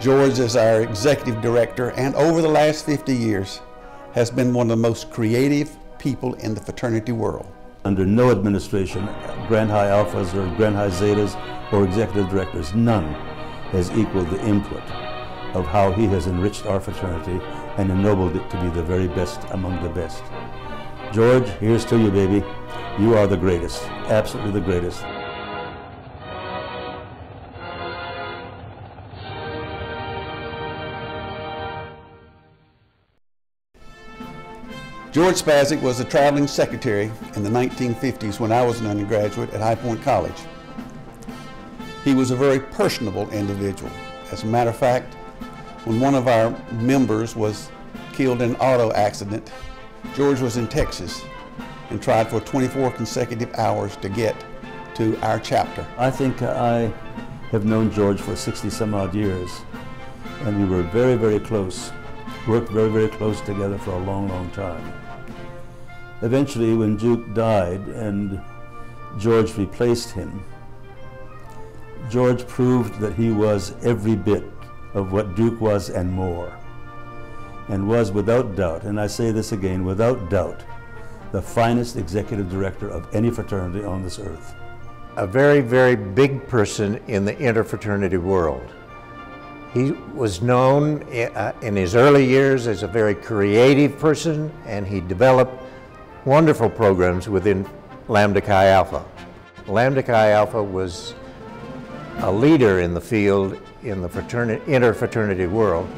George is our executive director, and over the last 50 years has been one of the most creative people in the fraternity world. Under no administration, Grand High Alphas or Grand High Zetas or executive directors, none has equaled the input of how he has enriched our fraternity and ennobled it to be the very best among the best. George, here's to you, baby. You are the greatest, absolutely the greatest. George Spasyk was a traveling secretary in the 1950s when I was an undergraduate at High Point College. He was a very personable individual. As a matter of fact, when one of our members was killed in an auto accident, George was in Texas and tried for 24 consecutive hours to get to our chapter. I think I have known George for 60 some odd years, and we were very, very close, worked very, very close together for a long, long time. Eventually, when Duke died and George replaced him, George proved that he was every bit of what Duke was and more, and was without doubt, and I say this again, without doubt, the finest executive director of any fraternity on this earth. A very, very big person in the interfraternity world. He was known in his early years as a very creative person, and he developed wonderful programs within Lambda Chi Alpha. Lambda Chi Alpha was a leader in the field in the interfraternity world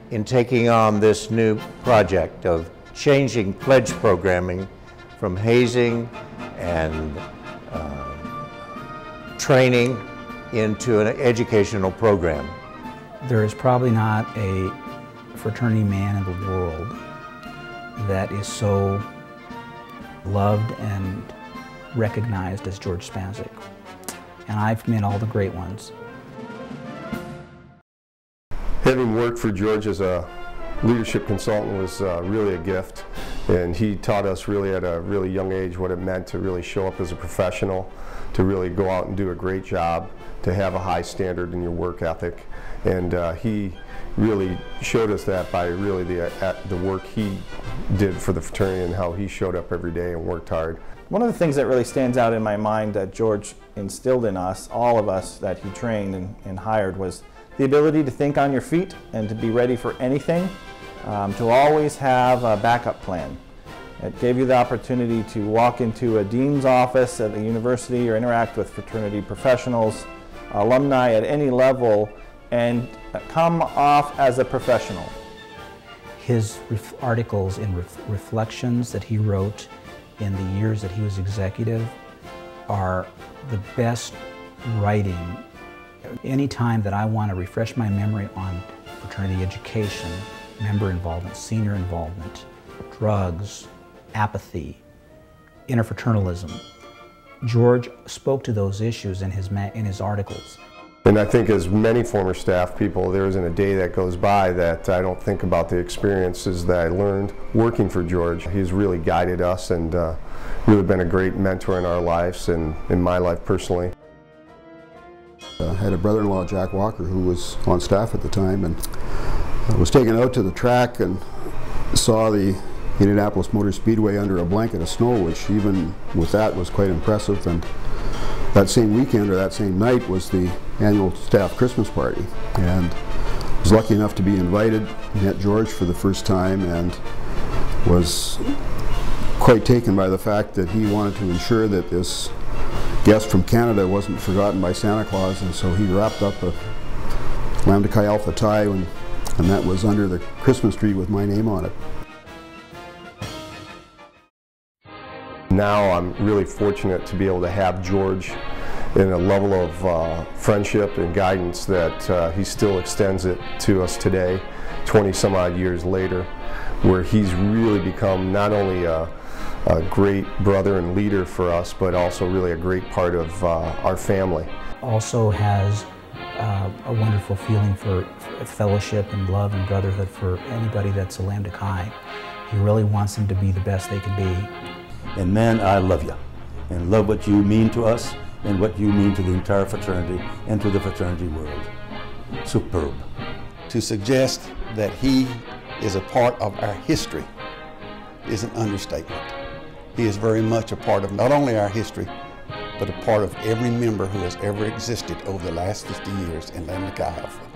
in taking on this new project of changing pledge programming from hazing and training into an educational program. There is probably not a fraternity man in the world that is so loved and recognized as George Spasyk. And I've met all the great ones. Having worked for George as a leadership consultant was really a gift, and he taught us really at a really young age what it meant to really show up as a professional, to really go out and do a great job, to have a high standard in your work ethic. And he really showed us that by really the work he did for the fraternity and how he showed up every day and worked hard. One of the things that really stands out in my mind that George instilled in us, all of us that he trained and hired, was the ability to think on your feet and to be ready for anything, to always have a backup plan. It gave you the opportunity to walk into a dean's office at the university or interact with fraternity professionals, alumni at any level, and come off as a professional. His articles and reflections that he wrote in the years that he was executive are the best writing. Anytime that I want to refresh my memory on fraternity education, member involvement, senior involvement, drugs, apathy, interfraternalism, George spoke to those issues in his articles. And I think as many former staff people, there isn't a day that goes by that I don't think about the experiences that I learned working for George. He's really guided us and really been a great mentor in our lives and in my life personally. I had a brother-in-law, Jack Walker, who was on staff at the time, and was taken out to the track and saw the Indianapolis Motor Speedway under a blanket of snow, which even with that was quite impressive. And that same weekend or that same night was the annual staff Christmas party, and was lucky enough to be invited. Met George for the first time and was quite taken by the fact that he wanted to ensure that this guest from Canada wasn't forgotten by Santa Claus, and so he wrapped up a Lambda Chi Alpha tie, and that was under the Christmas tree with my name on it. Now I'm really fortunate to be able to have George in a level of friendship and guidance that he still extends it to us today, 20 some odd years later, where he's really become not only a great brother and leader for us, but also really a great part of our family. Also has a wonderful feeling for fellowship and love and brotherhood for anybody that's a Lambda Chi. He really wants them to be the best they can be. And man, I love you, and love what you mean to us and what you mean to the entire fraternity and to the fraternity world. Superb. To suggest that he is a part of our history is an understatement. He is very much a part of not only our history, but a part of every member who has ever existed over the last 50 years in Lambda Chi Alpha.